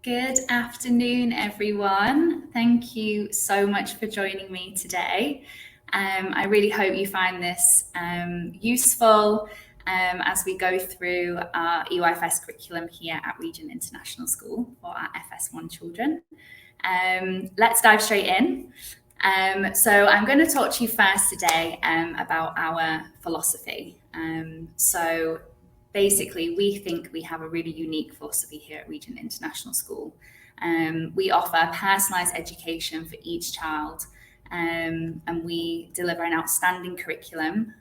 Good afternoon, everyone. Thank you so much for joining me today. I really hope you find this useful as we go through our EYFS curriculum here at Regent International School for our FS1 children. Let's dive straight in. So I'm going to talk to you first today about our philosophy. So basically, we think we have a really unique philosophy here at Regent International School. We offer personalised education for each child, and we deliver an outstanding curriculum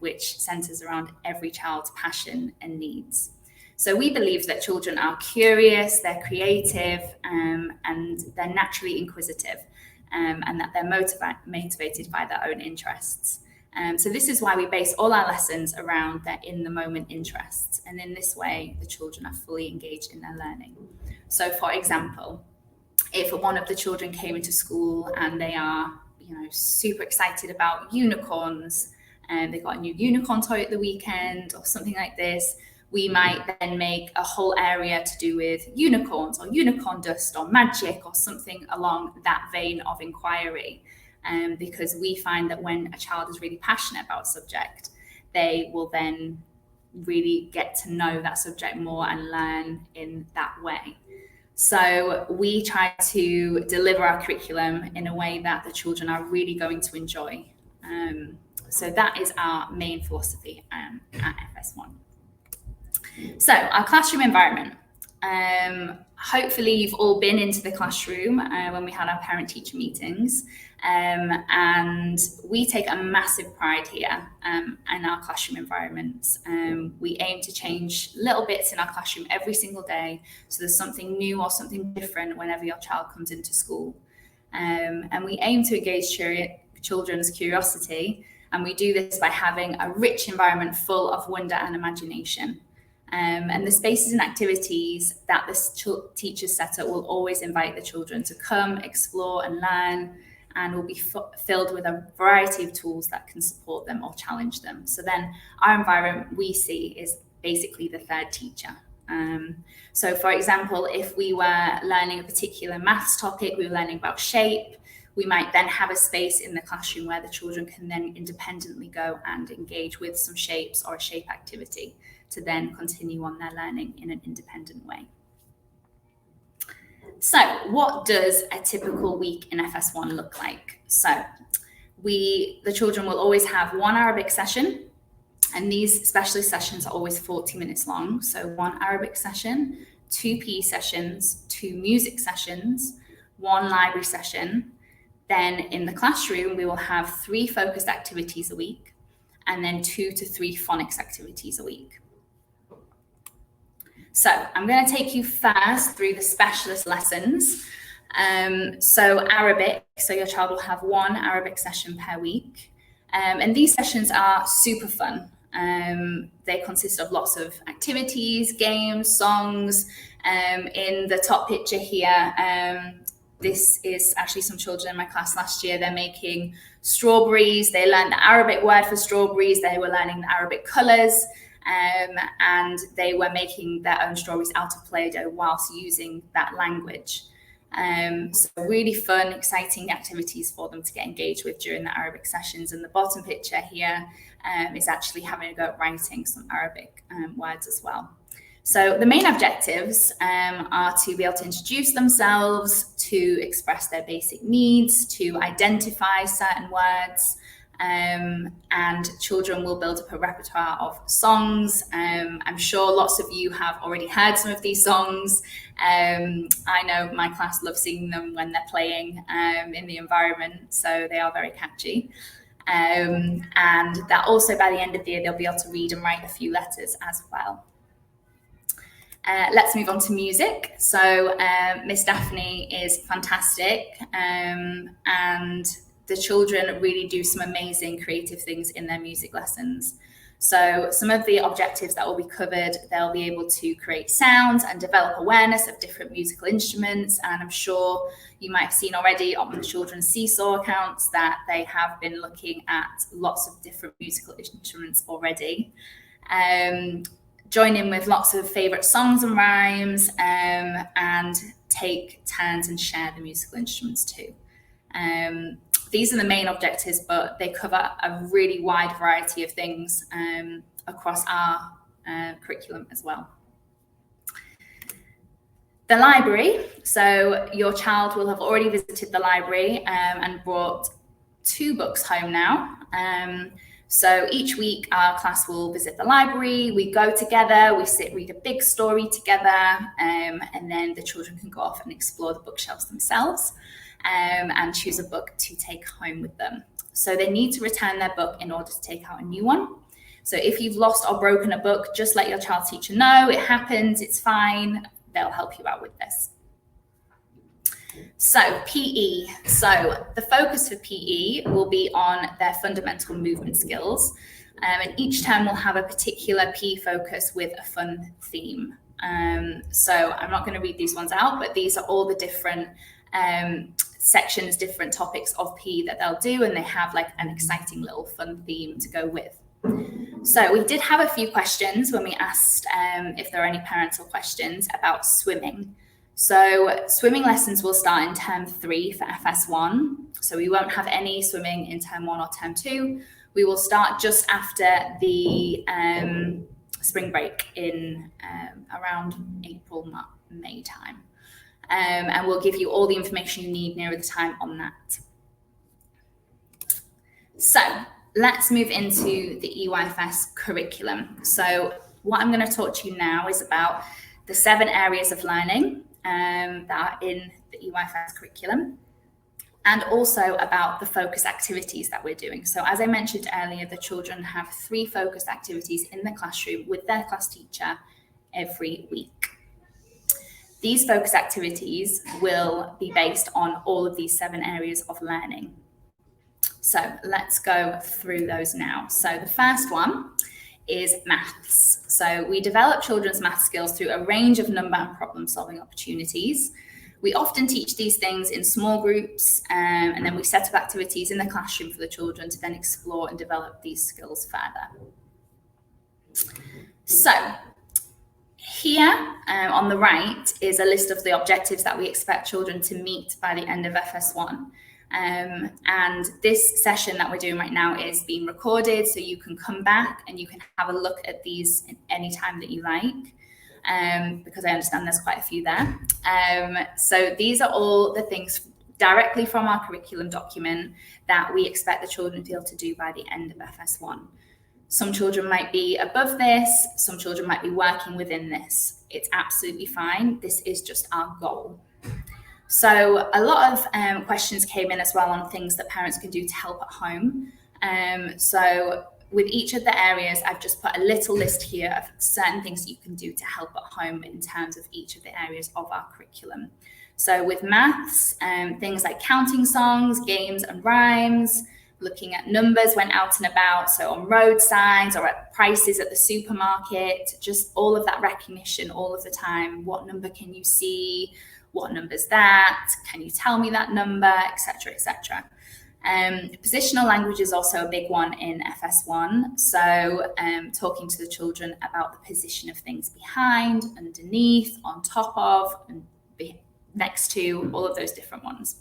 which centres around every child's passion and needs. So we believe that children are curious, they're creative, and they're naturally inquisitive, and that they're motivated by their own interests. So this is why we base all our lessons around their in-the-moment interests. And in this way, the children are fully engaged in their learning. So for example, if one of the children came into school and they are, super excited about unicorns, and they got a new unicorn toy at the weekend or something like this, we might then make a whole area to do with unicorns or unicorn dust or magic or something along that vein of inquiry. Because we find that when a child is really passionate about a subject, they will then really get to know that subject more and learn in that way. So we try to deliver our curriculum in a way that the children are really going to enjoy. So that is our main philosophy at FS1. So our classroom environment. Hopefully you've all been into the classroom when we had our parent-teacher meetings, and we take a massive pride here in our classroom environments. We aim to change little bits in our classroom every single day, so there's something new or something different whenever your child comes into school. And we aim to engage children's curiosity, and we do this by having a rich environment full of wonder and imagination. And the spaces and activities that the teachers set up will always invite the children to come, explore and learn, and will be filled with a variety of tools that can support them or challenge them. So then our environment we see is basically the third teacher. So for example, if we were learning a particular maths topic, we were learning about shape, we might then have a space in the classroom where the children can then independently go and engage with some shapes or a shape activity to then continue on their learning in an independent way. So what does a typical week in FS1 look like? So the children will always have one Arabic session, and these specialist sessions are always 40 minutes long. So one Arabic session, 2 PE sessions, 2 music sessions, 1 library session. Then in the classroom, we will have 3 focused activities a week, and then 2 to 3 phonics activities a week. So I'm going to take you first through the specialist lessons. So Arabic, so your child will have 1 Arabic session per week. And these sessions are super fun. They consist of lots of activities, games, songs. In the top picture here, this is actually some children in my class last year. They're making strawberries. They learned the Arabic word for strawberries. They were learning the Arabic colours. And they were making their own strawberries out of Play-Doh whilst using that language. So really fun, exciting activities for them to get engaged with during the Arabic sessions. And the bottom picture here is actually having a go at writing some Arabic words as well. So the main objectives are to be able to introduce themselves, to express their basic needs, to identify certain words, and children will build up a repertoire of songs. I'm sure lots of you have already heard some of these songs. I know my class loves singing them when they're playing in the environment, so they are very catchy. And that also by the end of the year, they'll be able to read and write a few letters as well. Let's move on to music. So Miss Daphne is fantastic, and the children really do some amazing creative things in their music lessons. So some of the objectives that will be covered, they'll be able to create sounds and develop awareness of different musical instruments. And I'm sure you might have seen already on the children's Seesaw accounts that they have been looking at lots of different musical instruments already. Join in with lots of favourite songs and rhymes, and take turns and share the musical instruments too. These are the main objectives, but they cover a really wide variety of things across our curriculum as well. The library. So your child will have already visited the library and brought 2 books home now. So each week our class will visit the library, we go together, we read a big story together, and then the children can go off and explore the bookshelves themselves and choose a book to take home with them. So they need to return their book in order to take out a new one. So if you've lost or broken a book, just let your child's teacher know. It happens, it's fine. They'll help you out with this. So PE. So the focus for PE will be on their fundamental movement skills. And each term will have a particular PE focus with a fun theme. So I'm not going to read these ones out, but these are all the different sections, different topics of PE that they'll do, and they have like an exciting little fun theme to go with. So we did have a few questions when we asked if there are any parental questions about swimming. So swimming lessons will start in term 3 for FS1. So we won't have any swimming in term 1 or term 2. We will start just after the spring break in around April, May time. And we'll give you all the information you need nearer the time on that. So let's move into the EYFS curriculum. So what I'm going to talk to you now is about the 7 areas of learning that are in the EYFS curriculum, and also about the focus activities that we're doing. So as I mentioned earlier, the children have 3 focused activities in the classroom with their class teacher every week. These focus activities will be based on all of these 7 areas of learning. So let's go through those now. So the first one is maths. So we develop children's math skills through a range of number and problem solving opportunities. We often teach these things in small groups, and then we set up activities in the classroom for the children to then explore and develop these skills further. So here on the right is a list of the objectives that we expect children to meet by the end of FS1. And this session that we're doing right now is being recorded, so you can come back and you can have a look at these any time that you like, because I understand there's quite a few there. So these are all the things directly from our curriculum document that we expect the children to be able to do by the end of FS1. Some children might be above this, some children might be working within this. It's absolutely fine. This is just our goal. So a lot of questions came in as well on things that parents can do to help at home. So with each of the areas, I've just put a little list here of certain things that you can do to help at home in terms of each of the areas of our curriculum. So with maths, things like counting songs, games and rhymes, looking at numbers when out and about, so on road signs or at prices at the supermarket, just all of that recognition all of the time. What number can you see? What number's that? Can you tell me that number, etc., etc. Positional language is also a big one in FS1. So talking to the children about the position of things behind, underneath, on top of, and next to, all of those different ones.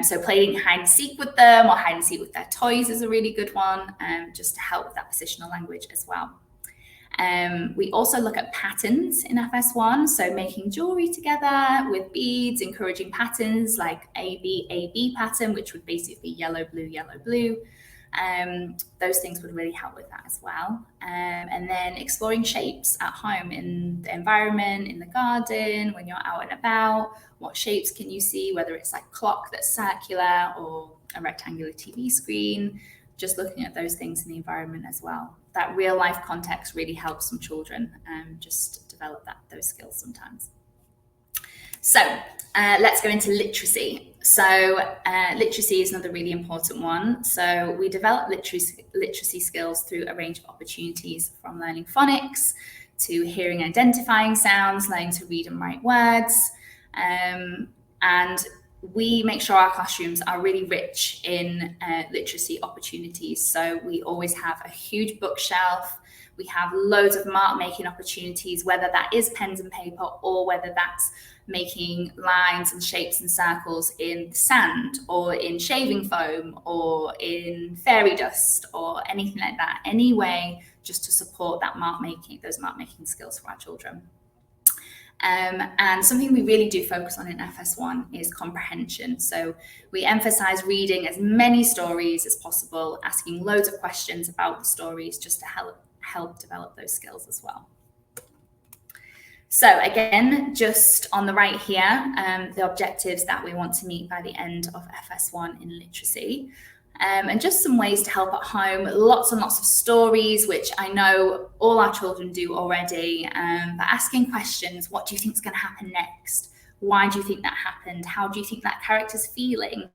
So playing hide and seek with them or hide and seek with their toys is a really good one, just to help with that positional language as well. We also look at patterns in FS1, so making jewelry together with beads, encouraging patterns like AB pattern, which would basically be yellow, blue. Those things would really help with that as well. And then exploring shapes at home in the environment, in the garden, when you're out and about. What shapes can you see, whether it's like clock that's circular or a rectangular TV screen, just looking at those things in the environment as well. That real life context really helps some children just develop those skills sometimes. So let's go into literacy. So literacy is another really important one. So we develop literacy skills through a range of opportunities, from learning phonics to hearing and identifying sounds, learning to read and write words. And we make sure our classrooms are really rich in literacy opportunities. So we always have a huge bookshelf. We have loads of mark making opportunities, whether that is pens and paper or whether that's making lines and shapes and circles in sand or in shaving foam or in fairy dust or anything like that. Any way just to support that those mark making skills for our children. And something we really do focus on in FS1 is comprehension. So we emphasize reading as many stories as possible, asking loads of questions about the stories just to help develop those skills as well. So again, just on the right here, the objectives that we want to meet by the end of FS1 in literacy. And just some ways to help at home, lots and lots of stories, which I know all our children do already, but asking questions, what do you think is going to happen next? Why do you think that happened? How do you think that character's feeling?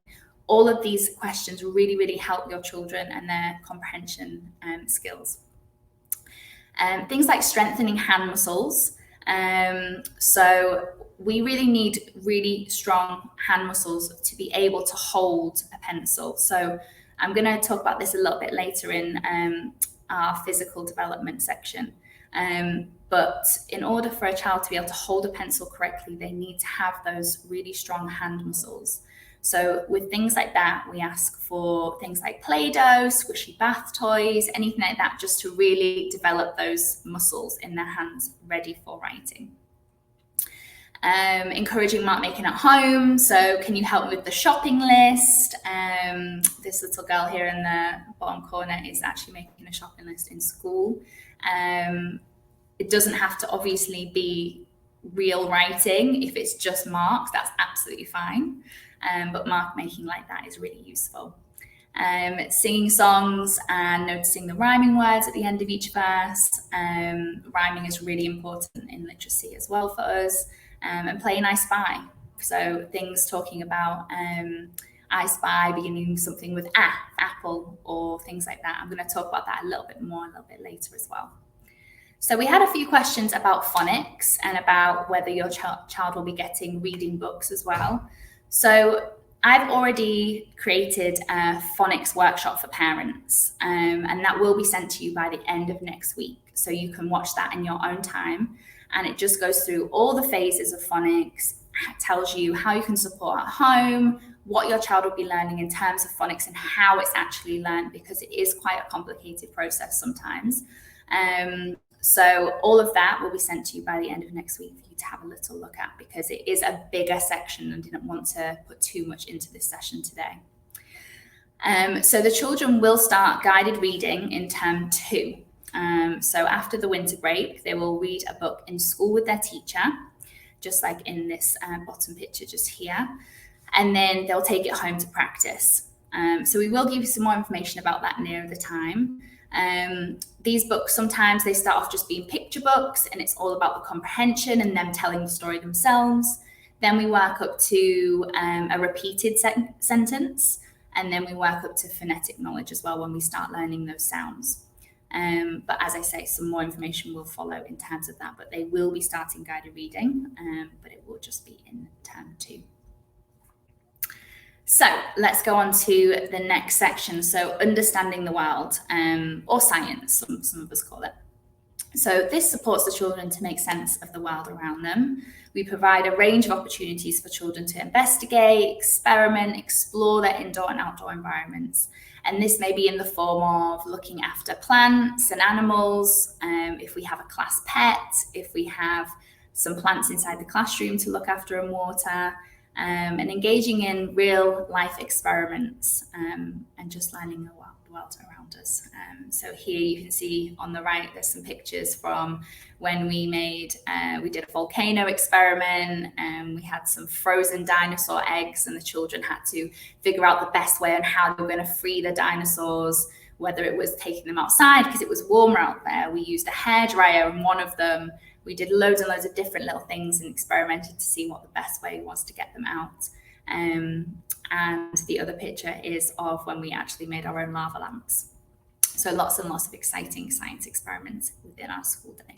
All of these questions really, really help your children and their comprehension skills. Things like strengthening hand muscles. So we really need really strong hand muscles to be able to hold a pencil. So I'm going to talk about this a little bit later in our physical development section. But in order for a child to be able to hold a pencil correctly, they need to have those really strong hand muscles. So with things like that, we ask for things like Play-Doh, squishy bath toys, anything like that, just to really develop those muscles in their hands ready for writing. Encouraging mark making at home. So can you help me with the shopping list? This little girl here in the bottom corner is actually making a shopping list in school. It doesn't have to obviously be real writing. If it's just marks, that's absolutely fine. But mark making like that is really useful. Singing songs and noticing the rhyming words at the end of each verse. Rhyming is really important in literacy as well for us. And playing I Spy. So things talking about I spy beginning something with apple or things like that. I'm going to talk about that a little bit more a little bit later as well. So we had a few questions about phonics and about whether your child will be getting reading books as well. So I've already created a phonics workshop for parents, and that will be sent to you by the end of next week. So you can watch that in your own time. And it just goes through all the phases of phonics, tells you how you can support at home, what your child will be learning in terms of phonics and how it's actually learned, because it is quite a complicated process sometimes. So all of that will be sent to you by the end of next week for you to have a little look at, because it is a bigger section and didn't want to put too much into this session today. So the children will start guided reading in term 2. So after the winter break, they will read a book in school with their teacher, just like in this bottom picture just here, and then they'll take it home to practice. So we will give you some more information about that near the time. These books, sometimes they start off just being picture books and it's all about the comprehension and them telling the story themselves. Then we work up to a repeated sentence, and then we work up to phonetic knowledge as well when we start learning those sounds. But as I say, some more information will follow in terms of that, but they will be starting guided reading, but it will just be in term 2. So let's go on to the next section. So understanding the world, or science, some of us call it. So this supports the children to make sense of the world around them. We provide a range of opportunities for children to investigate, experiment, explore their indoor and outdoor environments. And this may be in the form of looking after plants and animals, if we have a class pet, if we have some plants inside the classroom to look after and water, and engaging in real life experiments, and just learning the world around us. So here you can see on the right, there's some pictures from when we did a volcano experiment, and we had some frozen dinosaur eggs, and the children had to figure out the best way on how they were going to free the dinosaurs, whether it was taking them outside because it was warmer out there. We used a hairdryer in one of them. We did loads and loads of different little things and experimented to see what the best way was to get them out. And the other picture is of when we actually made our own lava lamps. So lots and lots of exciting science experiments within our school day.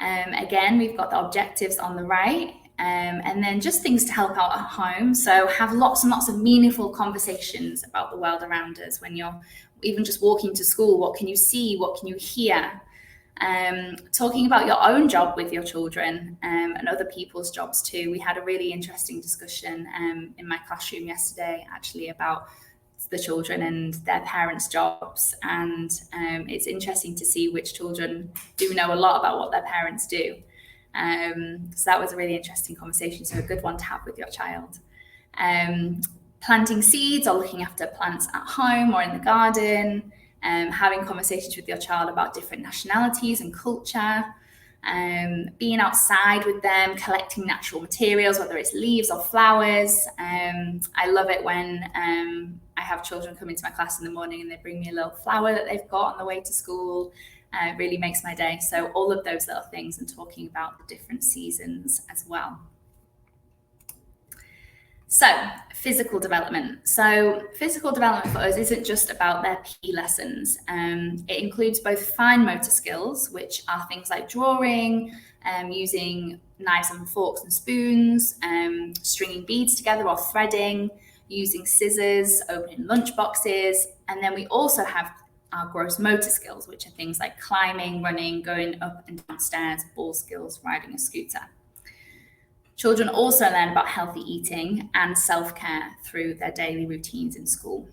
Again, we've got the objectives on the right, and then just things to help out at home. So have lots and lots of meaningful conversations about the world around us when you're even just walking to school. What can you see? What can you hear? talking about your own job with your children and other people's jobs too. We had a really interesting discussion in my classroom yesterday, actually, about the children and their parents' jobs. And it's interesting to see which children do know a lot about what their parents do. So that was a really interesting conversation, so a good one to have with your child. Planting seeds or looking after plants at home or in the garden, having conversations with your child about different nationalities and culture, being outside with them, collecting natural materials, whether it's leaves or flowers. I love it when I have children come into my class in the morning and they bring me a little flower that they've got on the way to school. It really makes my day. So all of those little things, and talking about the different seasons as well. So physical development. So physical development for us isn't just about their PE lessons. It includes both fine motor skills, which are things like drawing, using knives and forks and spoons, stringing beads together or threading, using scissors, opening lunch boxes. And then we also have our gross motor skills, which are things like climbing, running, going up and down stairs, ball skills, riding a scooter. Children also learn about healthy eating and self-care through their daily routines in school.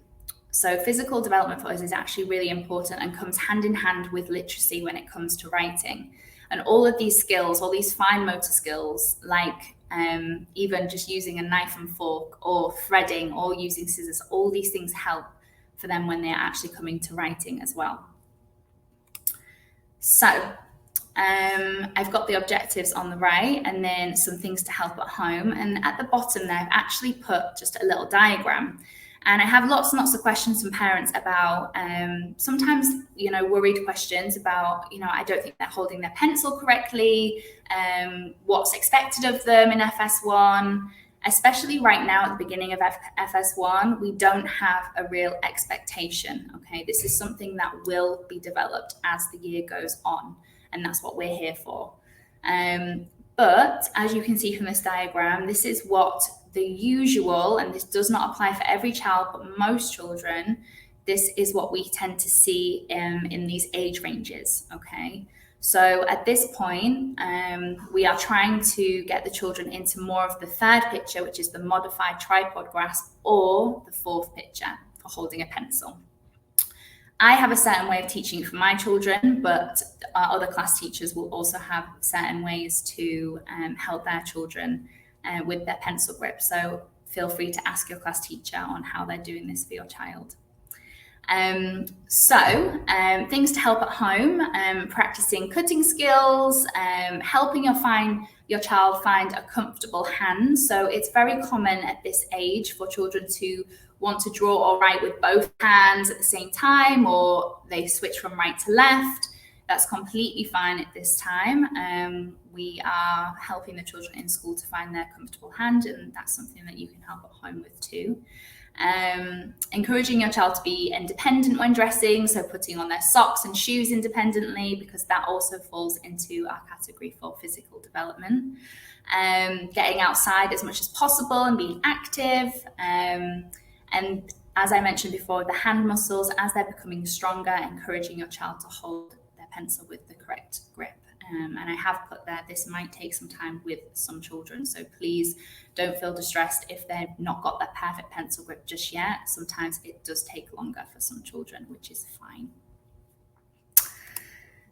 So physical development for us is actually really important and comes hand in hand with literacy when it comes to writing. And all of these skills, all these fine motor skills, like even just using a knife and fork or threading or using scissors, all these things help for them when they're actually coming to writing as well. So I've got the objectives on the right and then some things to help at home. And at the bottom there, I've actually put just a little diagram. And I have lots and lots of questions from parents about sometimes, worried questions about, I don't think they're holding their pencil correctly, what's expected of them in FS1. Especially right now at the beginning of FS1, we don't have a real expectation, okay? This is something that will be developed as the year goes on, and that's what we're here for. But as you can see from this diagram, this is what the usual, and this does not apply for every child, but most children, this is what we tend to see in these age ranges, okay? So at this point, we are trying to get the children into more of the third picture, which is the modified tripod grasp, or the fourth picture for holding a pencil. I have a certain way of teaching for my children, but our other class teachers will also have certain ways to help their children with their pencil grip. So feel free to ask your class teacher on how they're doing this for your child. Things to help at home, practicing cutting skills, helping your child find a comfortable hand. So it's very common at this age for children to want to draw or write with both hands at the same time, or they switch from right to left. That's completely fine at this time. We are helping the children in school to find their comfortable hand, and that's something that you can help at home with too. Encouraging your child to be independent when dressing, so putting on their socks and shoes independently, because that also falls into our category for physical development. Getting outside as much as possible and being active. And as I mentioned before, the hand muscles, as they're becoming stronger, encouraging your child to hold their pencil with the correct grip. And I have put there, this might take some time with some children, so please don't feel distressed if they've not got that perfect pencil grip just yet. Sometimes it does take longer for some children, which is fine.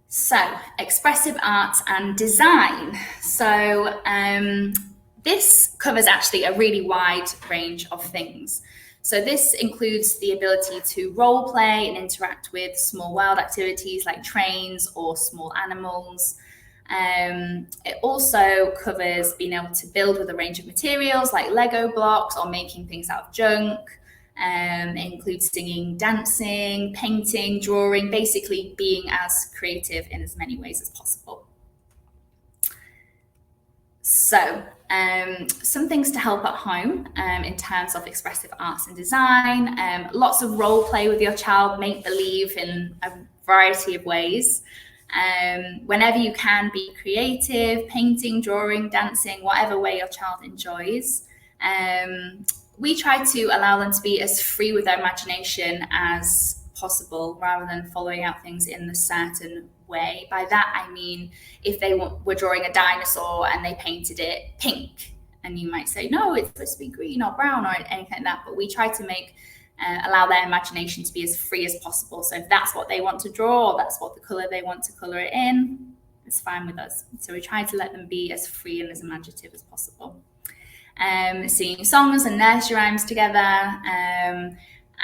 So, expressive art and design. So this covers actually a really wide range of things. So this includes the ability to role play and interact with small world activities like trains or small animals. It also covers being able to build with a range of materials like Lego blocks or making things out of junk. It includes singing, dancing, painting, drawing, basically being as creative in as many ways as possible. So some things to help at home in terms of expressive arts and design, lots of role play with your child, make believe in a variety of ways. Whenever you can, be creative, painting, drawing, dancing, whatever way your child enjoys. We try to allow them to be as free with their imagination as possible rather than following out things in the certain way. By that, I mean, if they were drawing a dinosaur and they painted it pink, and you might say, no, it's supposed to be green or brown or anything like that. But we try to allow their imagination to be as free as possible. So if that's what they want to draw, or that's what the color they want to color it in, it's fine with us. So we try to let them be as free and as imaginative as possible. Singing songs and nursery rhymes together,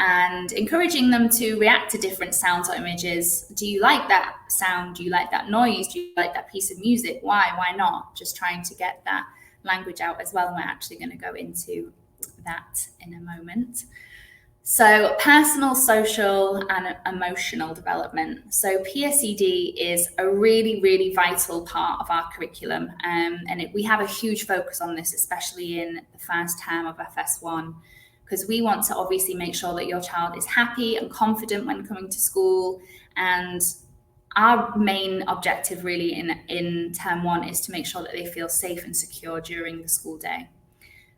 and encouraging them to react to different sounds or images. Do you like that sound? Do you like that noise? Do you like that piece of music? Why? Why not? Just trying to get that language out as well. And we're actually going to go into that in a moment. So personal, social, and emotional development. So PSED is a really, really vital part of our curriculum. We have a huge focus on this, especially in the first term of FS1, because we want to obviously make sure that your child is happy and confident when coming to school. And our main objective really in term 1 is to make sure that they feel safe and secure during the school day.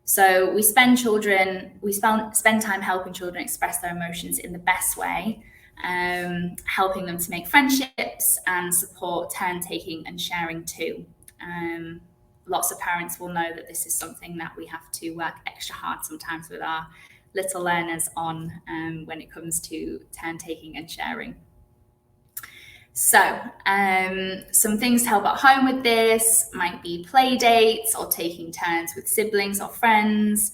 So we spend time helping children express their emotions in the best way, helping them to make friendships and support turn-taking and sharing too. Lots of parents will know that this is something that we have to work extra hard sometimes with our little learners on when it comes to turn-taking and sharing. So some things to help at home with this might be play dates or taking turns with siblings or friends,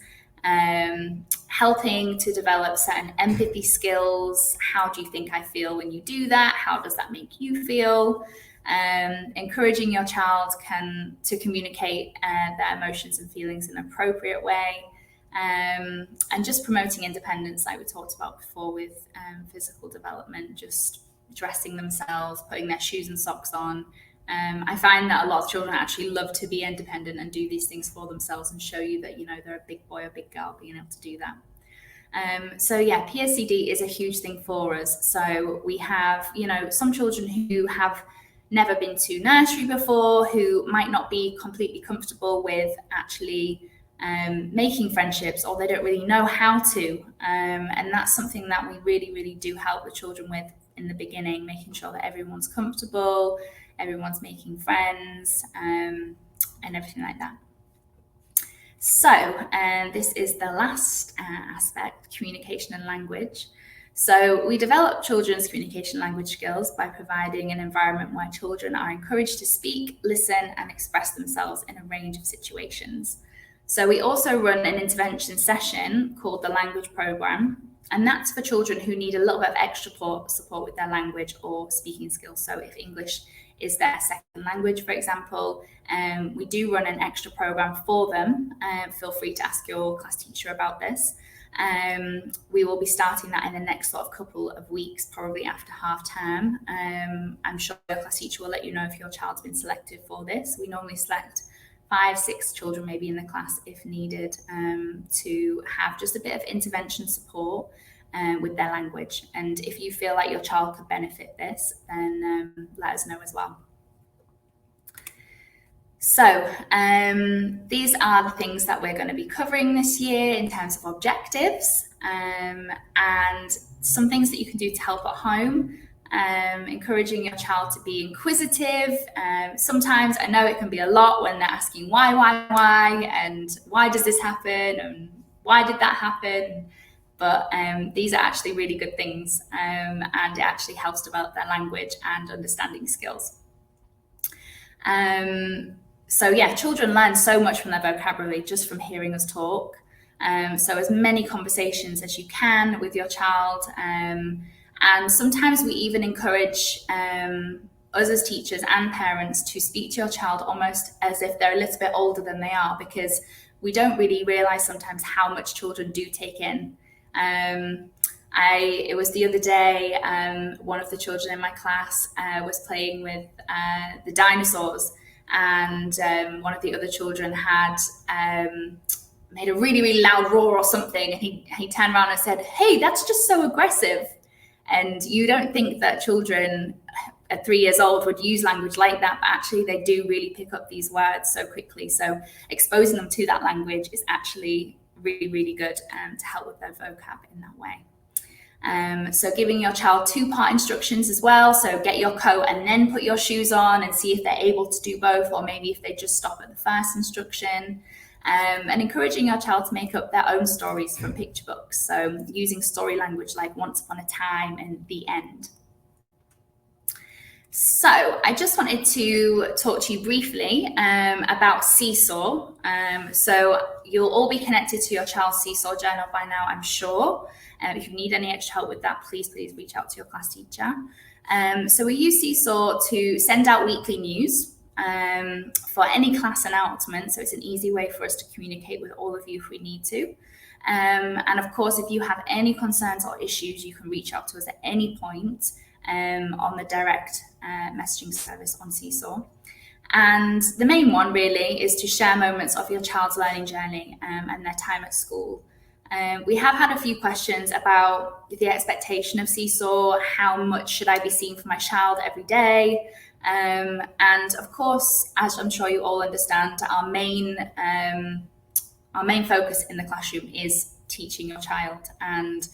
helping to develop certain empathy skills. How do you think I feel when you do that? How does that make you feel? Encouraging your child to communicate their emotions and feelings in an appropriate way, and just promoting independence like we talked about before with physical development, just dressing themselves, putting their shoes and socks on. I find that a lot of children actually love to be independent and do these things for themselves and show you that, they're a big boy or big girl being able to do that. So yeah, PSED is a huge thing for us. So we have, some children who have never been to nursery before, who might not be completely comfortable with actually making friendships, or they don't really know how to. And that's something that we really, really do help the children with in the beginning, making sure that everyone's comfortable, everyone's making friends, and everything like that. So this is the last aspect, communication and language. So we develop children's communication language skills by providing an environment where children are encouraged to speak, listen, and express themselves in a range of situations. So we also run an intervention session called the language program, and that's for children who need a little bit of extra support with their language or speaking skills. So if English is their second language, for example, we do run an extra program for them. Feel free to ask your class teacher about this. We will be starting that in the next sort of couple of weeks, probably after half term. I'm sure your class teacher will let you know if your child's been selected for this. We normally select 5-6 children maybe in the class if needed, to have just a bit of intervention support with their language. And if you feel like your child could benefit this, then let us know as well. So these are the things that we're going to be covering this year in terms of objectives, and some things that you can do to help at home. Encouraging your child to be inquisitive. Sometimes I know it can be a lot when they're asking why, and why does this happen, and why did that happen? But these are actually really good things, and it actually helps develop their language and understanding skills. So yeah, children learn so much from their vocabulary just from hearing us talk. So as many conversations as you can with your child. And sometimes we even encourage us as teachers and parents to speak to your child almost as if they're a little bit older than they are, because we don't really realize sometimes how much children do take in. It was the other day, one of the children in my class was playing with the dinosaurs, and one of the other children had made a really, really loud roar or something, and he turned around and said, "Hey, that's just so aggressive." And you don't think that children at 3 years old would use language like that, but actually they do really pick up these words so quickly. So exposing them to that language is actually really, really good to help with their vocab in that way. So giving your child 2-part instructions as well. So get your coat and then put your shoes on, and see if they're able to do both, or maybe if they just stop at the first instruction. And encouraging your child to make up their own stories from picture books. So using story language like once upon a time and the end. So I just wanted to talk to you briefly about Seesaw. So you'll all be connected to your child's Seesaw journal by now, I'm sure. If you need any extra help with that, please reach out to your class teacher. So we use Seesaw to send out weekly news for any class announcement. So it's an easy way for us to communicate with all of you if we need to. And of course, if you have any concerns or issues, you can reach out to us at any point on the direct messaging service on Seesaw. And the main one really is to share moments of your child's learning journey and their time at school. We have had a few questions about the expectation of Seesaw. How much should I be seeing for my child every day? And of course, as I'm sure you all understand, our main focus in the classroom is teaching your child and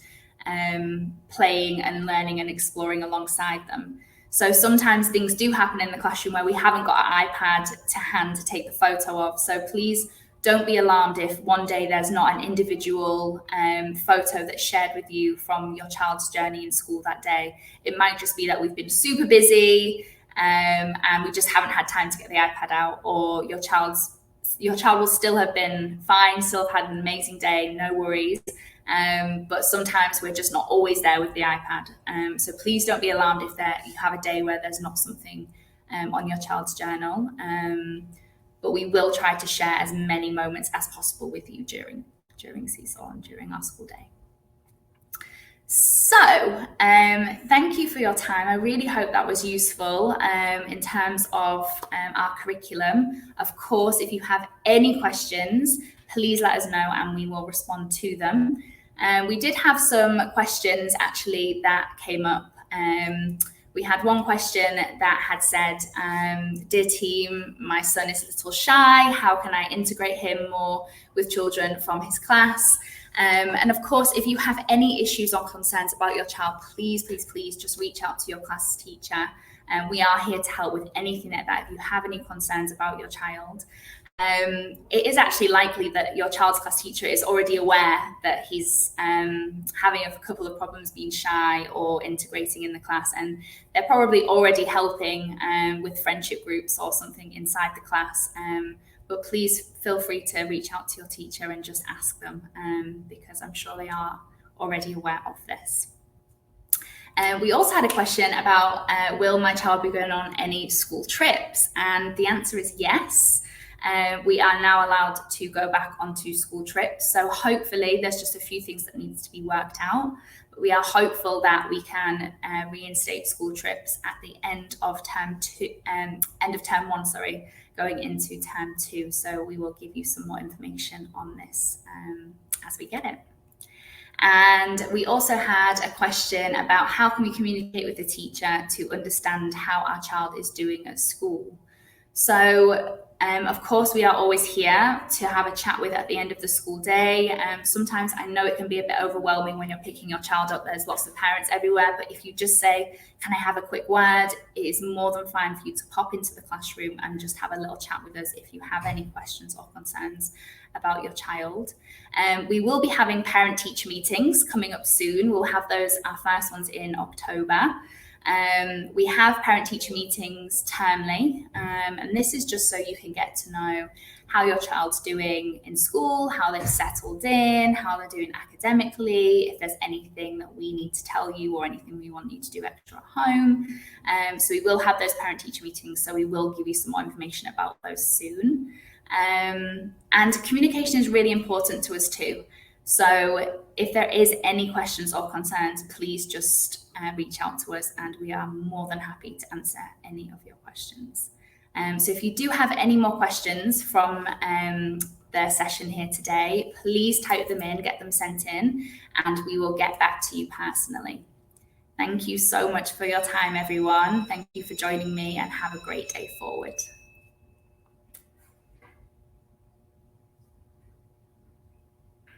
playing and learning and exploring alongside them. So sometimes things do happen in the classroom where we haven't got an iPad to hand to take the photo of. So please don't be alarmed if one day there's not an individual photo that's shared with you from your child's journey in school that day. It might just be that we've been super busy and we just haven't had time to get the iPad out, or your child will still have been fine, still have had an amazing day, no worries. But sometimes we're just not always there with the iPad. So please don't be alarmed if you have a day where there's not something on your child's journal. But we will try to share as many moments as possible with you during Seesaw and during our school day. So thank you for your time. I really hope that was useful in terms of our curriculum. Of course, if you have any questions, please let us know and we will respond to them. We did have some questions actually that came up. We had one question that had said, dear team, my son is a little shy. How can I integrate him more with children from his class? And of course, if you have any issues or concerns about your child, please just reach out to your class teacher. We are here to help with anything like that if you have any concerns about your child. It is actually likely that your child's class teacher is already aware that he's having a couple of problems being shy or integrating in the class, and they're probably already helping with friendship groups or something inside the class. But please feel free to reach out to your teacher and just ask them, because I'm sure they are already aware of this. We also had a question about, will my child be going on any school trips? And the answer is yes. We are now allowed to go back onto school trips. So hopefully there's just a few things that needs to be worked out. But we are hopeful that we can reinstate school trips at the end of term one, going into term 2. So we will give you some more information on this as we get it. And we also had a question about how can we communicate with the teacher to understand how our child is doing at school. So of course, we are always here to have a chat with at the end of the school day. Sometimes I know it can be a bit overwhelming when you're picking your child up. There's lots of parents everywhere, but if you just say, can I have a quick word? It is more than fine for you to pop into the classroom and just have a little chat with us if you have any questions or concerns about your child. We will be having parent-teacher meetings coming up soon. We'll have our first ones in October. We have parent-teacher meetings termly, and this is just so you can get to know how your child's doing in school, how they've settled in, how they're doing academically, if there's anything that we need to tell you or anything we want you to do extra at home. So we will have those parent-teacher meetings, so we will give you some more information about those soon. And communication is really important to us too. So if there is any questions or concerns, please just reach out to us and we are more than happy to answer any of your questions. So if you do have any more questions from the session here today, please type them in, get them sent in, and we will get back to you personally. Thank you so much for your time, everyone. Thank you for joining me and have a great day forward.